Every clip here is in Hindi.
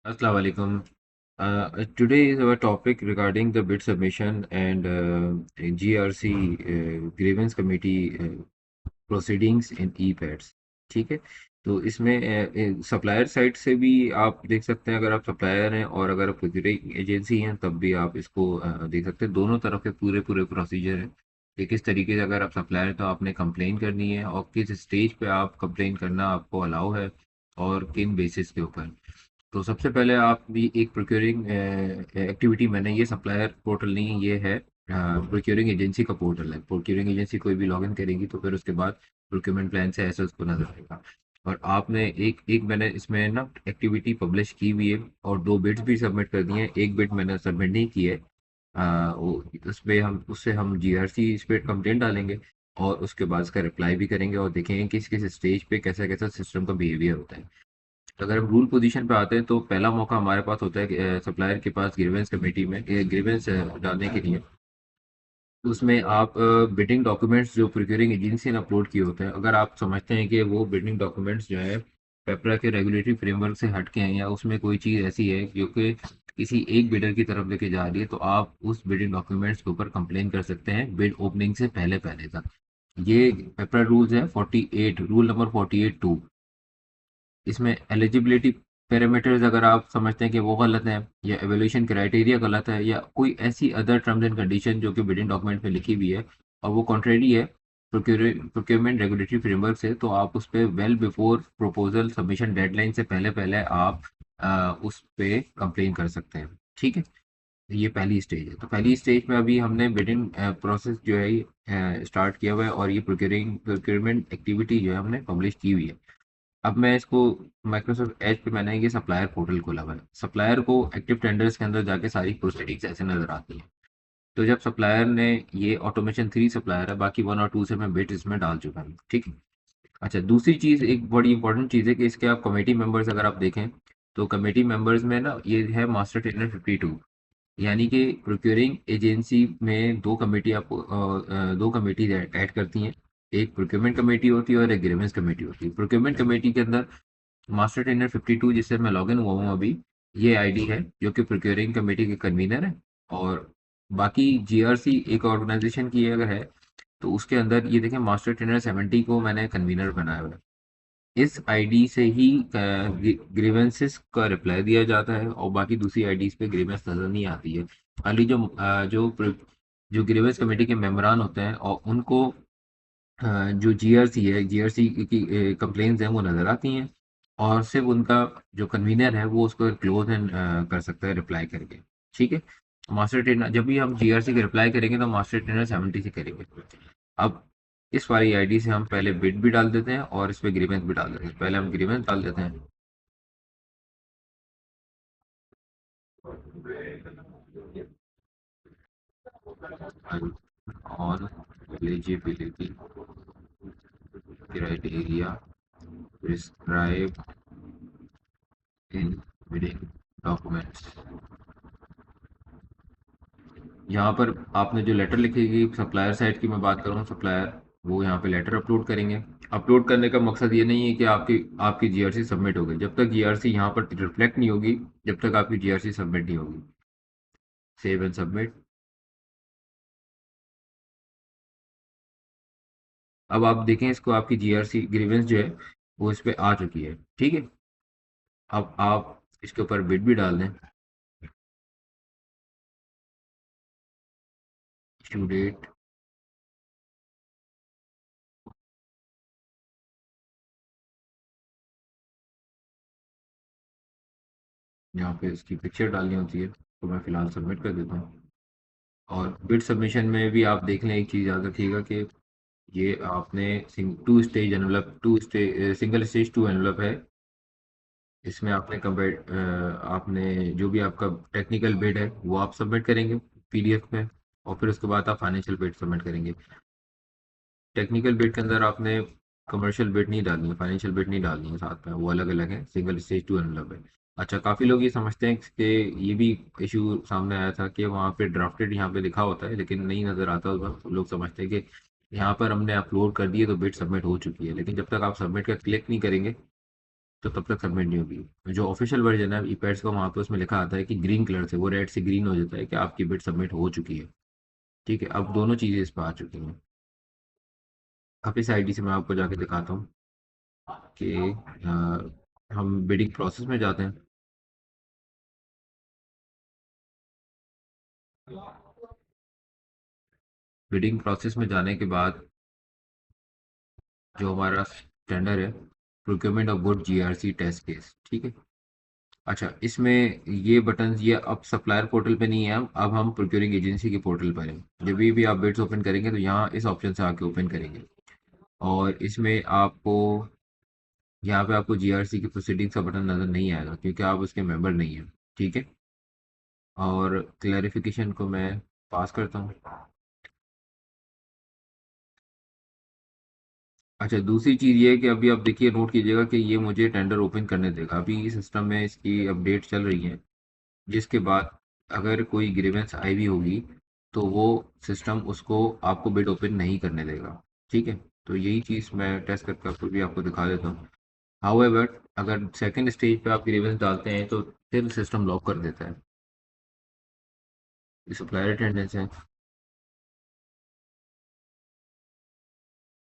Assalamu alaikum. Today is our topic regarding the bid submission and GRC grievance committee proceedings in E pads. ठीक है। तो इसमें सप्लायर साइड से भी आप देख सकते हैं, अगर आप सप्लायर हैं और अगर आप प्रोक्यूरिंग एजेंसी हैं तब भी आप इसको देख सकते हैं। दोनों तरफ के पूरे पूरे प्रोसीजर हैं कि किस तरीके से अगर आप सप्लायर तो आपने कंप्लेन करनी है और किस स्टेज पे आप कंप्लेन करना आपको अलाउ है और किन बेसिस के ऊपर। तो सबसे पहले आप भी एक प्रोक्योरिंग एक्टिविटी, मैंने ये सप्लायर पोर्टल नहीं, ये है प्रोक्योरिंग एजेंसी का पोर्टल है। प्रोक्योरिंग एजेंसी कोई भी लॉगिन करेगी तो फिर उसके बाद प्रोक्योरमेंट प्लान से ऐसा उसको नजर आएगा। और आपने एक एक मैंने इसमें ना एक्टिविटी पब्लिश की हुई है और दो बिड्स भी सबमिट कर दिए हैं। एक बिड मैंने सबमिट नहीं की है। उस पे हम उससे हम जीआरसी इस पे कंप्लेंट डालेंगे और उसके बाद उसका रिप्लाई भी करेंगे और देखेंगे किस किस स्टेज पे कैसा कैसा सिस्टम का बिहेवियर होता है। तो अगर हम रूल पोजीशन पे आते हैं तो पहला मौका हमारे पास होता है सप्लायर के पास ग्रीवेंस कमेटी में ग्रीवेंस डालने के लिए। तो उसमें आप बिडिंग डॉक्यूमेंट्स जो प्रोक्योरिंग एजेंसी ने अपलोड किए होते हैं, अगर आप समझते हैं कि वो बिडिंग डॉक्यूमेंट्स जो है पेपरा के रेगुलेटरी फ्रेमवर्क से हट के हैं या उसमें कोई चीज़ ऐसी है जो कि किसी एक बिडर की तरफ लेके जा रही है, तो आप उस बिडिंग डॉक्यूमेंट्स के ऊपर कंप्लेन कर सकते हैं बिड ओपनिंग से पहले पहले तक। ये पेपरा रूल्स है 48, रूल नंबर 48(2). इसमें एलिजिबिलिटी पैरामीटर्स अगर आप समझते हैं कि वो गलत है या एवोल्यूशन क्राइटेरिया गलत है या कोई ऐसी अदर टर्म्स एंड कंडीशन जो कि बिडिंग डॉक्यूमेंट में लिखी हुई है और वो कॉन्ट्रेरी है प्रोक्योरमेंट रेगुलेटरी फ्रेमवर्क से, तो आप उस पर well before proposal submission deadline से पहले पहले आप उस पे कंप्लेन कर सकते हैं। ठीक है। ये पहली स्टेज है। तो पहली स्टेज में अभी हमने बिडिंग प्रोसेस जो है स्टार्ट किया हुआ है और ये प्रोक्योरमेंट एक्टिविटी जो है हमने पब्लिश की हुई है। अब मैं इसको माइक्रोसॉफ्ट एज पे मैंने ये सप्लायर पोर्टल खोला हुआ है। सप्लायर को एक्टिव टेंडर्स के अंदर जाके सारी प्रोसीडिंग्स ऐसे नजर आती हैं। तो जब सप्लायर ने ये ऑटोमेशन 3 सप्लायर है, बाकी 1 और 2 से मैं बिट इसमें डाल चुका हूँ। ठीक है। अच्छा, दूसरी चीज़ एक बड़ी इंपॉर्टेंट चीज़ है कि इसके आप कमेटी मेंबर्स अगर आप देखें तो कमेटी मेंबर्स में ना ये है मास्टर टेंडर 52। यानी कि प्रोक्योरिंग एजेंसी में दो कमेटी आपको दो कमेटी ऐड करती हैं। एक प्रोक्योरमेंट कमेटी होती है और एक ग्रीवेंस कमेटी होती है। प्रोक्योरमेंट कमेटी के अंदर मास्टर ट्रेनर 52 जिससे मैं लॉगिन हुआ हूँ अभी, ये आईडी है जो कि प्रोक्योरिंग कमेटी के कन्वीनर है। और बाकी जीआरसी एक ऑर्गेनाइजेशन की अगर है तो उसके अंदर ये देखें मास्टर ट्रेनर 70 को मैंने कन्वीनर बनाया हुआ है। इस आईडी से ही ग्रीवेंसेस का रिप्लाई दिया जाता है और बाकी दूसरी आईडीज पे ग्रीवेंस नजर नहीं आती है। खाली जो ग्रीवेंस कमेटी के मेंबरान होते हैं और उनको जो जीआरसी है, जीआरसी की कंप्लेंट्स हैं वो नज़र आती हैं और सिर्फ उनका जो कन्वीनर है वो उसको क्लोज एंड कर सकता है रिप्लाई करके। ठीक है। मास्टर ट्रेनर जब भी हम जीआरसी के रिप्लाई करेंगे तो मास्टर ट्रेनर 70 से करेंगे। अब इस वाली आईडी से हम पहले बिड भी डाल देते हैं और इस पे ग्रीवेंस भी डाल देते हैं। पहले हम ग्रीवेंस डाल देते हैं। On eligibility criteria prescribe in bidding documents. यहाँ पर आपने जो लेटर लिखेगी सप्लायर साइड की मैं बात कर रहा हूँ, सप्लायर वो यहाँ पे लेटर अपलोड करेंगे। अपलोड करने का मकसद ये नहीं है कि आपकी आपकी जीआरसी सबमिट हो गई। जब तक जीआरसी यहाँ पर रिफ्लेक्ट नहीं होगी, जब तक आपकी जीआरसी सबमिट नहीं होगी। Save and submit. अब आप देखें इसको, आपकी जीआरसी ग्रीवेंस जो है वो इस पे आ चुकी है। ठीक है। अब आप इसके ऊपर बिड भी डाल दें। इशू डेट, यहाँ पे इसकी पिक्चर डालनी होती है तो मैं फिलहाल सबमिट कर देता हूँ। और बिड सबमिशन में भी आप देख लें, एक चीज़ याद रखिएगा कि ये आपने two stage envelope, two stage single stage two envelope है। इसमें आपने कंपेयर आपने जो भी आपका टेक्निकल बिड है वो आप सबमिट करेंगे पीडीएफ में और फिर उसके बाद आप फाइनेंशियल बिड सबमिट करेंगे। टेक्निकल बिड के अंदर आपने कमर्शियल बिड नहीं डालनी है, फाइनेंशियल बिड नहीं डालनी है साथ में, वो अलग अलग है। सिंगल स्टेज टू एनवलप है। अच्छा, काफ़ी लोग ये समझते हैं कि ये भी इशू सामने आया था कि वहाँ पे ड्राफ्टेड यहाँ पे लिखा होता है लेकिन नहीं नज़र आता उस वक्त। लोग समझते हैं कि यहाँ पर हमने अपलोड कर दिए तो बिड सबमिट हो चुकी है, लेकिन जब तक आप सबमिट का क्लिक नहीं करेंगे तो तब तक सबमिट नहीं होगी। जो ऑफिशियल वर्जन है ई पैड्स का, वहाँ पे उसमें लिखा आता है कि ग्रीन कलर से, वो रेड से ग्रीन हो जाता है कि आपकी बिड सबमिट हो चुकी है। ठीक है, अब दोनों चीज़ें इस पर आ चुकी हैं। अब इस आईडी से मैं आपको जाके दिखाता हूँ कि हम बिडिंग प्रोसेस में जाते हैं। बिडिंग प्रोसेस में जाने के बाद जो हमारा टेंडर है, procurement of good GRC test case, ठीक है। अच्छा, इसमें ये बटन, ये अब सप्लायर पोर्टल पे नहीं है, अब हम प्रोक्योरिंग एजेंसी के पोर्टल पर हैं। जब भी आप बिड्स ओपन करेंगे तो यहाँ इस ऑप्शन से आके ओपन करेंगे, और इसमें आपको, यहाँ पे आपको जीआरसी की प्रोसीडिंग्स का बटन नज़र नहीं आएगा क्योंकि आप उसके मेंबर नहीं हैं। ठीक है, और क्लैरिफिकेशन को मैं पास करता हूँ। अच्छा, दूसरी चीज़ ये है कि अभी आप देखिए, नोट कीजिएगा कि ये मुझे टेंडर ओपन करने देगा। अभी सिस्टम में इसकी अपडेट चल रही है, जिसके बाद अगर कोई ग्रीवेंस आई भी होगी तो वो सिस्टम उसको, आपको बिड ओपन नहीं करने देगा। ठीक है, तो यही चीज़ मैं टेस्ट करके आपको भी आपको दिखा देता हूँ। हाउएवर, अगर सेकंड स्टेज पे आप ग्रीवेंस डालते हैं तो फिर सिस्टम लॉक कर देता है। ये सप्लायर अटेंडेंस है,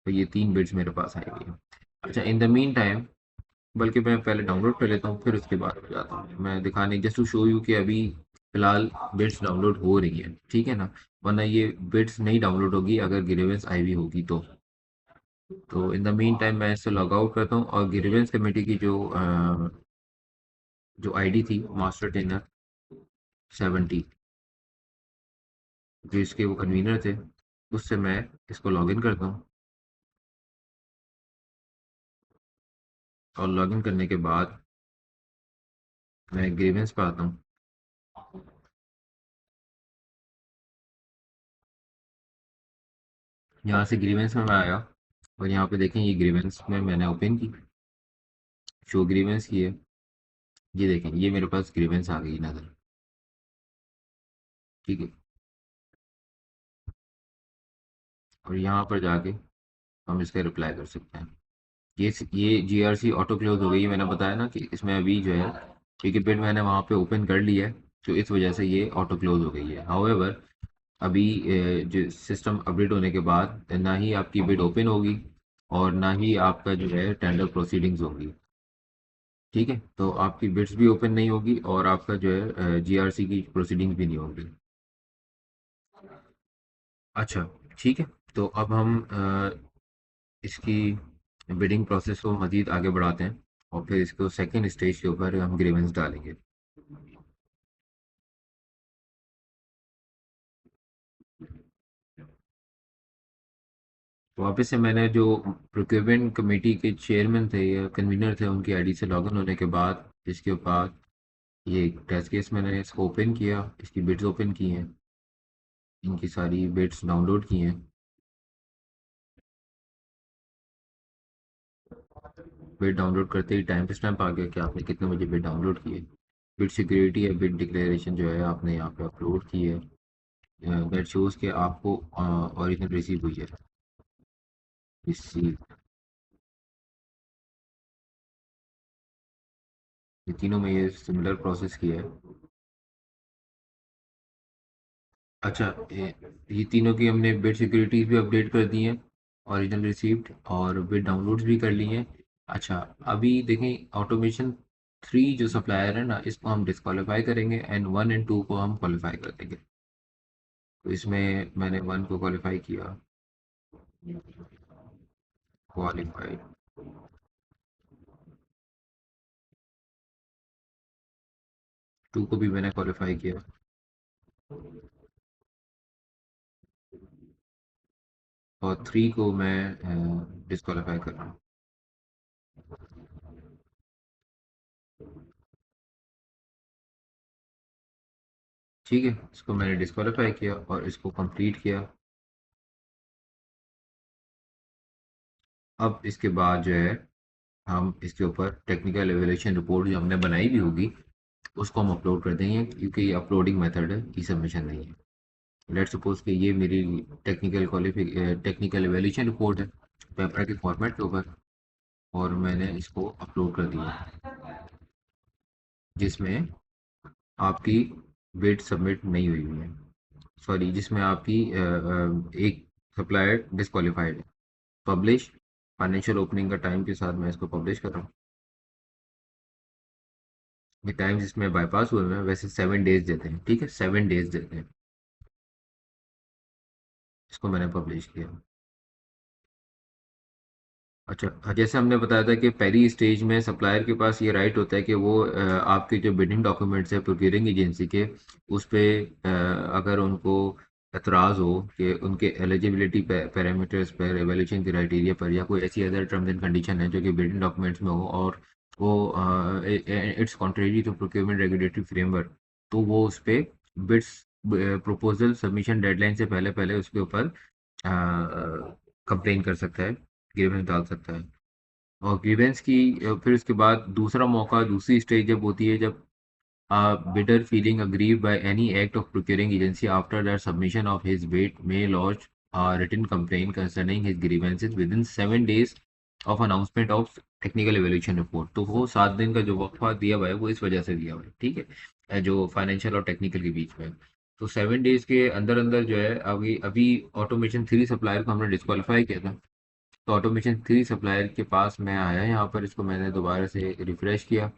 तो ये 3 बिड्स मेरे पास आएगी। अच्छा, इन द मीन टाइम, बल्कि मैं पहले डाउनलोड कर लेता हूँ फिर उसके बाद में जाता हूँ मैं दिखाने, जस्ट टू शो यू कि अभी फिलहाल बिट्स डाउनलोड हो रही है, ठीक है ना। वरना ये बिट्स नहीं डाउनलोड होगी अगर ग्रीवेंस आई हुई होगी तो इन द मीन टाइम मैं इससे लॉग आउट करता हूँ, और ग्रीवेंस कमेटी की जो आईडी थी, मास्टर ट्रेनर 70, जो इसके वो कन्वीनर थे, उससे मैं इसको लॉगिन करता हूँ। और लॉगिन करने के बाद मैं ग्रीवेंस पे आता हूँ। यहाँ से ग्रीवेंस में मैं आया, और यहाँ पे देखें ये ग्रीवेंस में मैंने ओपन की, शो ग्रीवेंस की है। ये देखें, ये मेरे पास ग्रीवेंस आ गई नज़र। ठीक है, और यहाँ पर जाके हम इसका रिप्लाई कर सकते हैं। ये जीआरसी ऑटो क्लोज हो गई है। मैंने बताया ना कि इसमें अभी जो है, क्योंकि बिड मैंने वहाँ पे ओपन कर लिया है, तो इस वजह से ये ऑटो क्लोज हो गई है। हाउएवर, अभी जो सिस्टम अपडेट होने के बाद ना ही आपकी बिड ओपन होगी, और ना ही आपका जो है टेंडर प्रोसीडिंग्स होगी। ठीक है, तो आपकी बिड्स भी ओपन नहीं होगी, और आपका जो है जीआरसी की प्रोसीडिंग्स भी नहीं होगी। अच्छा, ठीक है, तो अब हम इसकी बिडिंग प्रोसेस को मज़ीद आगे बढ़ाते हैं, और फिर इसको सेकंड स्टेज के ऊपर हम ग्रीवेंस डालेंगे। वापस से मैंने जो प्रोक्योरमेंट कमेटी के चेयरमैन थे या कन्वीनर थे, उनकी आईडी से लॉगिन होने के बाद, इसके बाद ये टेस्ट केस मैंने इसको ओपन किया, इसकी बिड्स ओपन की हैं, इनकी सारी बिड्स डाउनलोड की हैं। बिड डाउनलोड करते ही टाइम स्टैम्प आ गया कि आपने कितने बजे बिड डाउनलोड किए। बिड सिक्योरिटी या बिड डिक्लेरेशन जो है आपने यहाँ पे अपलोड की है, दैट शोज़ कि आपको ओरिजिनल रिसीव हुई है। रिसीव, ये तीनों में ये सिमिलर प्रोसेस किया है। अच्छा, ये तीनों की हमने बिड सिक्योरिटीज भी अपडेट कर दी हैं, ओरिजिनल रिसीव्ड, और बिड डाउनलोड्स भी कर ली हैं। अच्छा, अभी देखें, ऑटोमेशन 3 जो सप्लायर है ना, इसको हम डिस्क्वालीफाई करेंगे, एंड 1 एंड 2 को हम क्वालिफाई कर देंगे। तो इसमें मैंने 1 को क्वालिफाई किया, क्वालिफाइड। 2 को भी मैंने क्वालिफाई किया, और 3 को मैं डिस्क्वालीफाई कर रहा हूँ। ठीक है, इसको मैंने डिस्क्वालीफाई किया और इसको कंप्लीट किया। अब इसके बाद जो है, हम इसके ऊपर टेक्निकल एवेल्यूशन रिपोर्ट जो हमने बनाई भी होगी, उसको हम अपलोड कर देंगे, क्योंकि ये अपलोडिंग मेथड है, ई सबमिशन नहीं है। लेट सपोज कि ये मेरी टेक्निकल एवेल्यूशन रिपोर्ट है, पेपर के फॉर्मेट के ऊपर। और मैंने इसको अपलोड कर दिया, जिसमें आपकी बिड सबमिट नहीं हुई है, सॉरी जिसमें आपकी एक सप्लायर डिस्क्वालीफाइड है। पब्लिश, फाइनेंशियल ओपनिंग का टाइम के साथ मैं इसको पब्लिश कर रहा हूँ। ये टाइम जिसमें बाईपास हुए हैं वैसे 7 डेज देते हैं, ठीक है, 7 डेज देते हैं। इसको मैंने पब्लिश किया। अच्छा, जैसे हमने बताया था कि पहली स्टेज में सप्लायर के पास ये राइट होता है कि वो आपके जो बिडिंग डॉक्यूमेंट्स है प्रोक्यूरिंग एजेंसी के, उस पे अगर उनको एतराज़ हो कि उनके एलिजिबिलिटी पैरामीटर्स पर, एवेल्यूशन क्राइटेरिया पर, या कोई ऐसी अदर टर्म्स एंड कंडीशन है जो कि बिडिंग डॉक्यूमेंट्स में हो और वो it's contrary to procurement regulatory framework, तो वो उस पे बिड्स प्रपोजल सबमिशन डेडलाइन से पहले पहले उसके ऊपर कंप्लेन कर सकता है, ग्रीवेंस डाल सकता है। और ग्रीवेंस की फिर उसके बाद दूसरा मौका, दूसरी स्टेज जब होती है, जब bidder feeling aggrieved by any act of procuring agency after the submission of his bid may lodge a written complaint concerning his grievances within 7 days of announcement of technical evaluation report। तो वो 7 दिन का जो वक्फा दिया हुआ है वो इस वजह से दिया हुआ है, ठीक है, जो फाइनेंशियल और टेक्निकल के बीच में है। तो 7 डेज के अंदर अंदर जो है, अभी अभी ऑटोमेशन 3 सप्लायर को हमने डिस्क्वालीफाई किया था। तो ऑटोमेशन 3 सप्लायर के पास मैं आया यहाँ पर, इसको मैंने दोबारा से रिफ्रेश किया।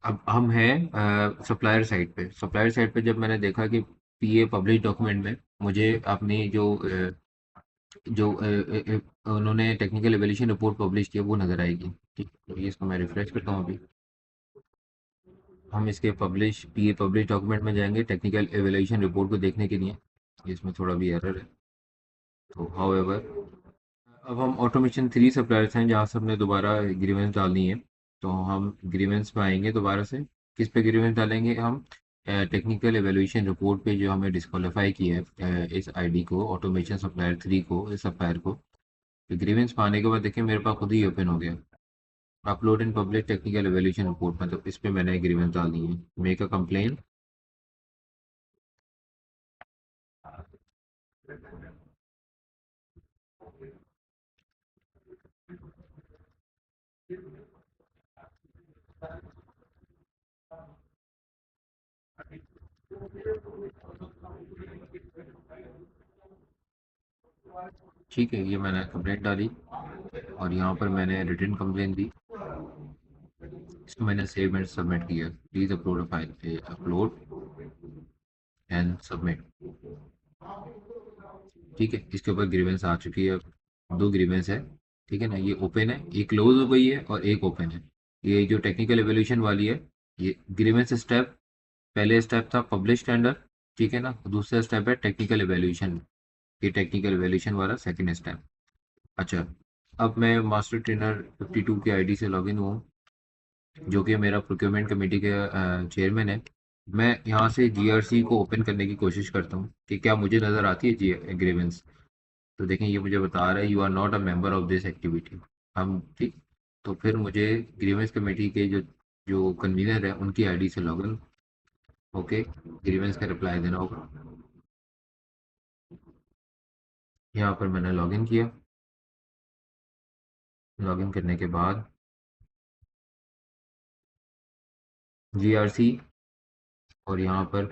अब हम हैं सप्लायर साइड पे। सप्लायर साइड पे जब मैंने देखा कि पीए पब्लिश डॉक्यूमेंट में मुझे अपनी उन्होंने टेक्निकल एवेल्यूशन रिपोर्ट पब्लिश किया वो नज़र आएगी, ठीक, तो ये इसको मैं रिफ्रेश करता हूँ अभी। हम इसके पब्लिश पीए पब्लिश डॉक्यूमेंट में जाएंगे टेक्निकल एवेल्यूशन रिपोर्ट को देखने के लिए। इसमें थोड़ा भी एरर है, तो हाउएवर अब हम ऑटोमेशन 3 सप्लायर्स हैं जहाँ से हमने दोबारा ग्रीवेंस डालनी है। तो हम ग्रीवेंस में आएंगे दोबारा से। किस पे ग्रीवेंस डालेंगे हम? टेक्निकल एवेल्यूशन रिपोर्ट पे जो हमें डिस्क्वालीफाई किया है इस आईडी को, ऑटोमेशन सप्लायर 3 को, इस सप्लायर को। तो ग्रीवेंस में आने के बाद देखिए मेरे पास खुद ही ओपन हो गया, upload in public technical evaluation report में। तो इस पे मैंने ग्रीवेंस डाल दी है, मेक अ कंप्लेन। ठीक है, ये मैंने कंप्लेंट डाली और यहाँ पर मैंने रिटर्न कंप्लेन दी। इसको मैंने सेव एंड सबमिट किया। प्लीज अपलोड फाइल पे, अपलोड एंड सबमिट। ठीक है, इसके ऊपर ग्रीवेंस आ चुकी है। 2 ग्रीवेंस है, ठीक है ना, ये ओपन है, ये क्लोज हो गई है और एक ओपन है। ये जो टेक्निकल एवोल्यूशन वाली है, ये ग्रीवेंस स्टेप, पहले स्टेप था पब्लिश टेंडर, ठीक है ना, दूसरा स्टेप है टेक्निकल एवोल्यूशन। ये टेक्निकल एवोल्यूशन वाला सेकंड स्टेप। अच्छा, अब मैं मास्टर ट्रेनर 52 के आईडी से लॉगिन हुआ, जो कि मेरा प्रोक्योरमेंट कमेटी के चेयरमैन है। मैं यहाँ से जीआरसी को ओपन करने की कोशिश करता हूँ कि क्या मुझे नज़र आती है जी ग्रीवेंस। तो देखें, ये मुझे बता रहा है you are not a member of this activity. हम ठीक, तो फिर मुझे ग्रीवेंस कमेटी के जो जो कन्वीनर है उनकी आईडी से लॉगिन होके ग्रीवेंस का रिप्लाई देना होगा। यहाँ पर मैंने लॉगिन किया। लॉगिन करने के बाद जीआरसी और यहाँ पर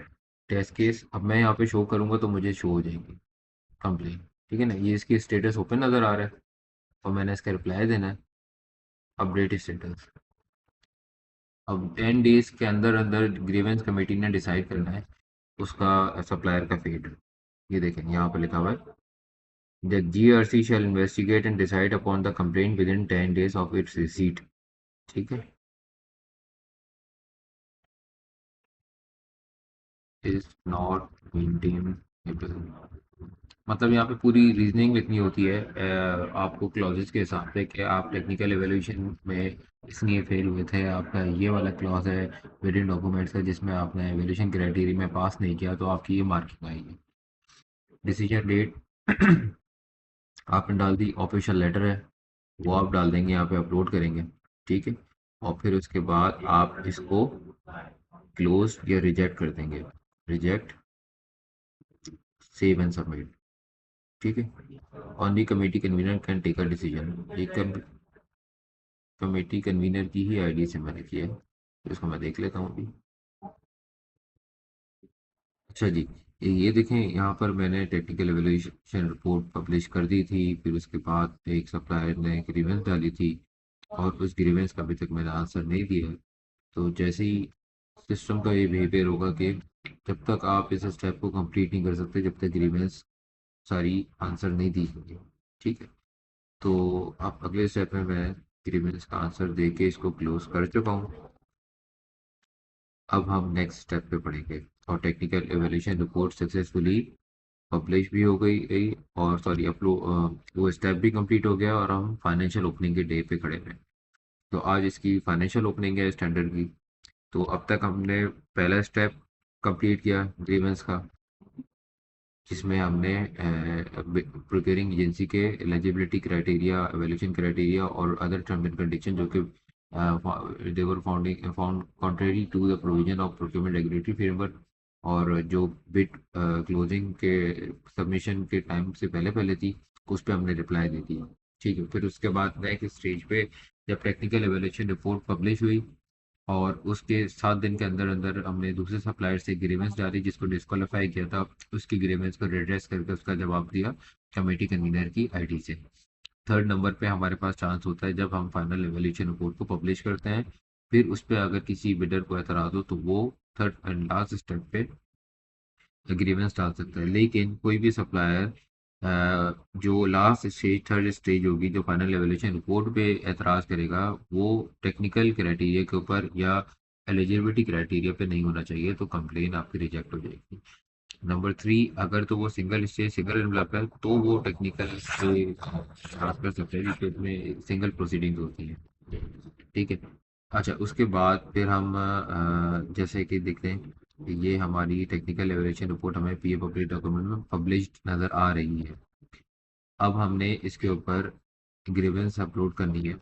टेस्ट केस, अब मैं यहाँ पे शो करूँगा तो मुझे शो हो जाएगी कंप्लेन, ठीक है ना, ये इसकी स्टेटस ओपन नज़र आ रहा है और मैंने इसका रिप्लाई देना है, अपडेट स्टेटस। अब 10 डेज के अंदर अंदर ग्रीवेंस कमेटी ने डिसाइड करना है उसका सप्लायर का फेट। ये देखें यहाँ पर लिखा हुआ है, the GRC shall investigate and decide upon the complaint within 10 days of its receipt. ठीक है, इज नॉट मेंटेनेबल, मतलब यहाँ पे पूरी रीजनिंग लिखनी होती है आपको क्लॉजेस के हिसाब से कि आप टेक्निकल एवेल्यूशन में इसलिए फेल हुए थे, आपका ये वाला क्लॉज है वेरियंट डॉक्यूमेंट्स का जिसमें आपने एवेल्यूशन क्राइटेरिया में पास नहीं किया, तो आपकी ये मार्किंग आएगी। डिसीजन डेट आपने डाल दी, ऑफिशियल लेटर है वो आप डाल देंगे, यहाँ पे अपलोड करेंगे, ठीक है, और फिर उसके बाद आप इसको क्लोज या रिजेक्ट कर देंगे, रिजेक्ट, सेव एंड सबमिट। ठीक है, on the committee convener can take a decision. Committee convener की ही आईडी से मैंने किया है, तो इसको मैं देख लेता हूँ अभी। अच्छा जी, ये देखें, यहाँ पर मैंने टेक्निकल एवेल्यूएशन रिपोर्ट पब्लिश कर दी थी। फिर उसके बाद एक सप्लायर ने ग्रीवेंस डाली थी, और उस ग्रीवेंस का अभी तक मैंने आंसर नहीं दिया है। तो जैसे ही सिस्टम का ये बिहेवियर होगा कि जब तक आप इस स्टेप को कंप्लीट नहीं कर सकते जब तक ग्रीवेंस सारी आंसर नहीं दी होंगी। ठीक है, तो अब अगले स्टेप में मैं ग्रीवेंस का आंसर दे के इसको क्लोज कर चुका हूँ। अब हम नेक्स्ट स्टेप पे पढ़ेंगे, और technical evaluation report successfully publish भी हो गई और सॉरी अपलोड, वो स्टेप भी कंप्लीट हो गया, और हम फाइनेंशियल ओपनिंग के डे पे खड़े हैं। तो आज इसकी फाइनेंशियल ओपनिंग है स्टैंडर्ड की। तो अब तक हमने पहला स्टेप कंप्लीट किया ग्रीवेंस का, जिसमें हमने प्रोक्योरिंग एजेंसी के एलिजिबिलिटी क्राइटेरिया, एवेल्यूशन क्राइटेरिया और अदर टर्म्स एंड कंडीशन जो कि they were found contrary to the provision of procurement regulatory framework, और जो बिट क्लोजिंग के सबमिशन के टाइम से पहले पहले थी, उस पर हमने रिप्लाई दे दी। ठीक है, फिर उसके बाद नेक्स्ट स्टेज पे जब टेक्निकल एवेल्यूशन रिपोर्ट पब्लिश हुई, और उसके 7 दिन के अंदर अंदर हमने दूसरे सप्लायर से ग्रीवेंस डाली जिसको डिस्क्वालीफाई किया था, उसकी ग्रीवेंस को रिड्रेस करके उसका जवाब दिया कमेटी कन्वीनर की आईडी से। थर्ड नंबर पे हमारे पास चांस होता है जब हम फाइनल एवेल्यूशन रिपोर्ट को पब्लिश करते हैं। फिर उस पर अगर किसी बिडर को एतराज़ हो तो वो थर्ड एंड लास्ट स्टेप पे ग्रीवेंस डाल सकता है। लेकिन कोई भी सप्लायर जो लास्ट स्टेज, थर्ड स्टेज होगी, जो फाइनल एवेल्यूशन रिपोर्ट पे एतराज़ करेगा, वो टेक्निकल क्राइटेरिया के ऊपर या एलिजिबिलिटी क्राइटेरिया पे नहीं होना चाहिए, तो कंप्लेन आपकी रिजेक्ट हो जाएगी। नंबर 3, अगर तो वो सिंगल स्टेज सिंगल एनवलप है तो वो टेक्निकल से बात कर सकते हैं, क्योंकि उसमें सिंगल प्रोसीडिंग्स होती है। ठीक है, अच्छा उसके बाद फिर हम जैसे कि देखते हैं कि ये हमारी टेक्निकल एवेल्यूशन रिपोर्ट हमें पीए पब्लिक डॉक्यूमेंट में पब्लिश्ड नज़र आ रही है। अब हमने इसके ऊपर ग्रीवेंस अपलोड करनी है,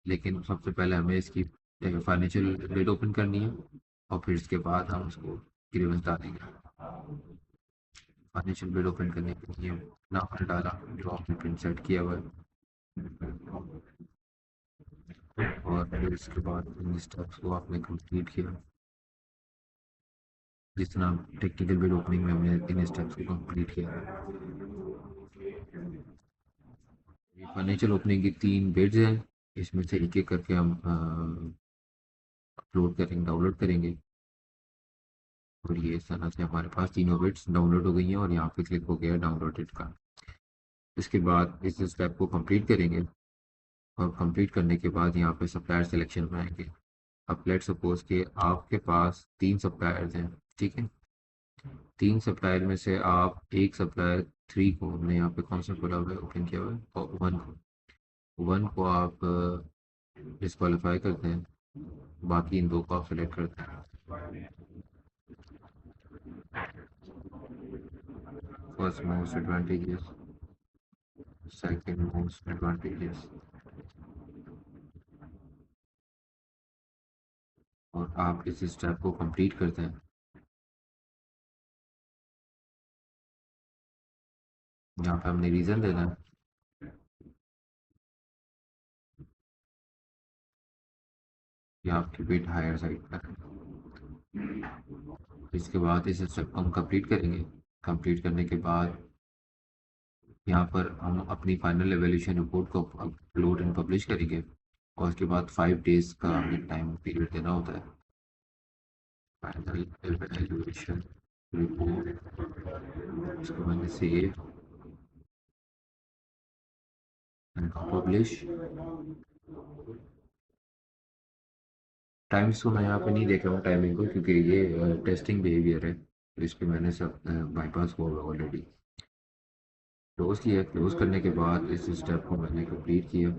लेकिन सबसे पहले हमें इसकी फाइनेंशियल रेट ओपन करनी है, और फिर इसके बाद हम उसको ग्रीवेंस डालेंगे। फाइनेंशियल बिल ओपन करने के लिए नाम हमने डाला जो आपने प्रिंट सेट किया हुआ है, और फिर इसके बाद इन स्टेप्स को आपने कंप्लीट किया, जिस तरह टेक्निकल बिल ओपनिंग में हमने इन स्टेप्स को कंप्लीट किया। फाइनेंशियल ओपनिंग की 3 बिड्स हैं, इसमें से एक एक करके हम अपलोड करेंगे, डाउनलोड करेंगे। और ये इस तरह से हमारे पास तीनों बिट्स डाउनलोड हो गई हैं, और यहाँ पे क्लिक हो गया डाउनलोडेड का। इसके बाद इस स्टेप को कंप्लीट करेंगे, और कंप्लीट करने के बाद यहाँ पे सप्लायर सिलेक्शन में आएंगे। अब लेट सपोज कि आपके पास 3 सप्लायर्स हैं। ठीक है, 3 सप्लायर में से आप एक सप्लायर 3 को, हमने यहाँ पे कौन सा खोला हुआ है, ओपन किया हुआ है, और 1 को आप डिस्क्वालीफाई करते हैं, बाकी इन 2 को आप सेलेक्ट करते हैं। First most advantages, second most advantages, और आप इस स्टेप को कंप्लीट करते हैं। यहाँ पे हमने रीज़न देना है, कि आपकी बिड हायर साइड पर है। इसके बाद इस स्टेप को हम कंप्लीट करेंगे। कंप्लीट करने के बाद यहाँ पर हम अपनी फाइनल एवेल्यूशन रिपोर्ट को अपलोड एंड पब्लिश करेंगे, और उसके बाद 5 डेज का हमें टाइम पीरियड देना होता है। फाइनल एवेल्यूशन रिपोर्ट, इसको मैंने सेव एंड पब्लिश। टाइम्स को मैं यहाँ पे नहीं देख रहा हूँ टाइमिंग को, क्योंकि ये टेस्टिंग बिहेवियर है, तो इस पर मैंने सब बाईपास हुआ ऑलरेडी। क्लोज किया, क्लोज करने के बाद इस स्टेप को मैंने कंप्लीट किया,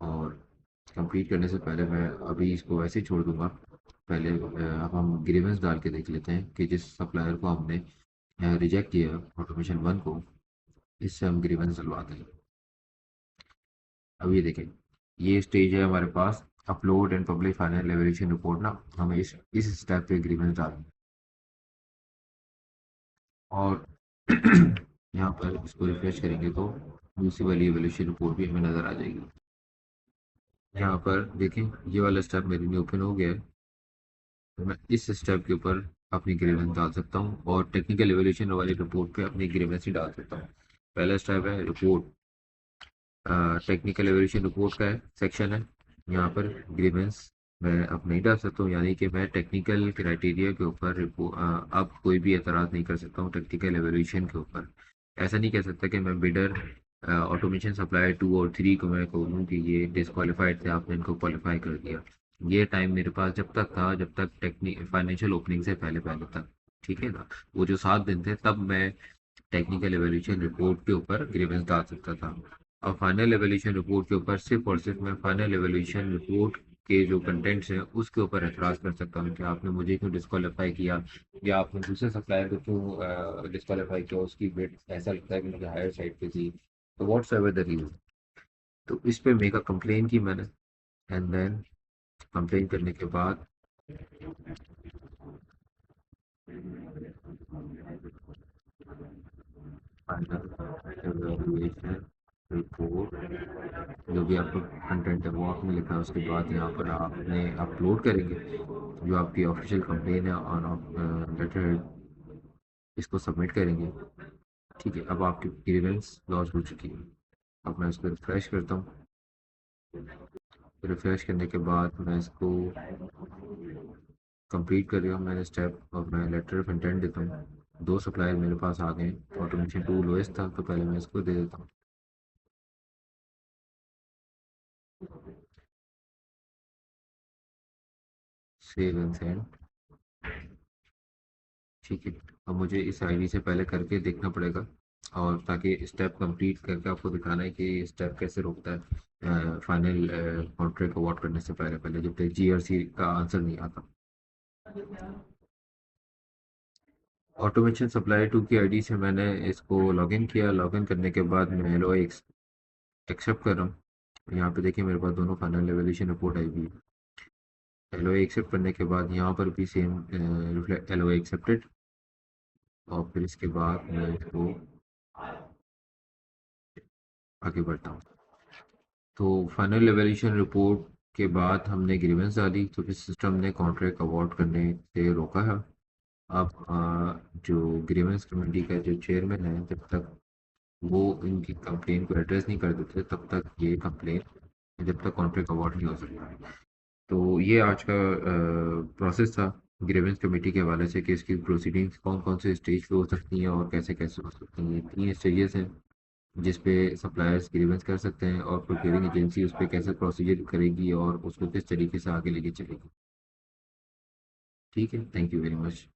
और कंप्लीट करने से पहले मैं अभी इसको ऐसे ही छोड़ दूंगा। पहले अब हम ग्रीवेंस डाल के देख लेते हैं कि जिस सप्लायर को हमने रिजेक्ट किया ऑटोमेशन 1 को, इससे हम ग्रीवेंस डलवाते हैं। अब ये देखें, ये स्टेज है हमारे पास upload and publish final evaluation report ना, हमें इस स्टेप पे ग्रीवेंस डालना है। और यहाँ पर इसको रिफ्रेश करेंगे तो दूसरी वाली एवेल्यूशन रिपोर्ट भी हमें नज़र आ जाएगी। यहाँ पर देखें, ये वाला स्टेप मेरे लिए ओपन हो गया है। तो मैं इस स्टेप के ऊपर अपनी ग्रीवेंस डाल सकता हूँ और टेक्निकल एवोल्यूशन वाली रिपोर्ट पे अपनी ग्रीवेंस ही डाल सकता हूँ। पहला स्टेप है रिपोर्ट, टेक्निकल एवोल्यूशन रिपोर्ट का है सेक्शन है। यहाँ पर ग्रीवेंस मैं अब नहीं डाल सकता हूँ, यानी कि मैं टेक्निकल क्राइटेरिया के ऊपर अब कोई भी एतराज़ नहीं कर सकता हूँ टेक्निकल एवोल्यूशन के ऊपर। ऐसा नहीं कह सकता कि मैं बिडर ऑटोमेशन सप्लायर 2 और 3 को मैं कहूँ कि ये डिसक्वालीफाइड थे, आपने इनको क्वालिफाई कर दिया। ये टाइम मेरे पास जब तक था, जब तक टेक्निक फाइनेंशियल ओपनिंग से पहले पहले तक, ठीक है ना। वो जो 7 दिन थे तब मैं टेक्निकल एवोल्यूशन रिपोर्ट के ऊपर ग्रीवेंस डाल सकता था। और फाइनल एवोल्यूशन रिपोर्ट के ऊपर सिर्फ और सिर्फ मैं फाइनल एवोल्यूशन रिपोर्ट के जो कंटेंट्स हैं उसके ऊपर एतराज़ कर सकता हूँ कि आपने मुझे क्यों डिस्क्वालीफाई किया, या आपने दूसरे सप्लायर को क्यों डिस्क्वालीफाई किया, उसकी बिड ऐसा लगता है कि मुझे हायर साइड पे थी, तो व्हाट्स एवर द रीजन। तो इस पे मेगा कंप्लेन की मैंने, एंड देन कंप्लेन करने के बाद फाइनल एवोल्यूशन रिपोर्ट जो भी आपका कंटेंट है वो आपने लिखा है, उसके बाद यहाँ पर आपने अपलोड करेंगे जो आपकी ऑफिशियल कंप्लेन है ऑन लेटर, इसको सबमिट करेंगे। ठीक है, अब आपकी ग्रीवेंस लॉन्च हो चुकी है। अब मैं इसको रिफ्रेश करता हूँ। रिफ्रेश करने के बाद मैं इसको कंप्लीट कर रहा हूँ मैंने स्टेप, और मैं लेटर ऑफ इंटेंट देता हूँ। 2 सप्लायर मेरे पास आ गए। ऑटोमेशन 2 लोएस्ट था, तो पहले मैं इसको दे देता हूँ। Save and send. ठीक है, अब मुझे इस आईडी से पहले करके देखना पड़ेगा, और ताकि स्टेप कंप्लीट करके आपको दिखाना है कि स्टेप कैसे रोकता है फाइनल कॉन्ट्रैक्ट अवार्ड करने से पहले पहले, जब तक जीआरसी का आंसर नहीं आता। ऑटोमेशन सप्लाई 2 की आईडी से मैंने इसको लॉगिन किया। लॉगिन करने के बाद मैं एल एक्सेप्ट कर रहा हूँ। यहाँ पे देखिए मेरे पास दोनों फाइनल एवोल्यूशन रिपोर्ट आई हुई है। एल एक्सेप्ट करने के बाद यहाँ पर भी सेम रिफ्लेक्ट एल एक्सेप्टेड, और फिर इसके बाद मैं इसको आगे बढ़ता हूँ। तो फाइनल एवोल्यूशन रिपोर्ट के बाद हमने ग्रीवेंस डाली, तो फिर सिस्टम ने कॉन्ट्रैक्ट अवार्ड करने से रोका है। अब जो ग्रीवेंस कमेटी का जो चेयरमैन है, जब तक वो इनकी कंप्लेन को एड्रेस नहीं कर देते तब तक ये कंप्लेन, जब तक कॉन्ट्रैक्ट अवार्ड नहीं हो सकता है। तो ये आज का प्रोसेस था ग्रीवेंस कमेटी के हवाले से कि इसकी प्रोसीडिंग्स कौन कौन से स्टेज पे हो सकती हैं और कैसे कैसे हो सकती हैं। 3 स्टेजेस हैं जिस पे सप्लायर्स ग्रीवेंस कर सकते हैं, और प्रोक्योरिंग एजेंसी उस पर कैसे प्रोसीजर करेगी और उसको किस तरीके से आगे लेके चलेगी। ठीक है, थैंक यू वेरी मच।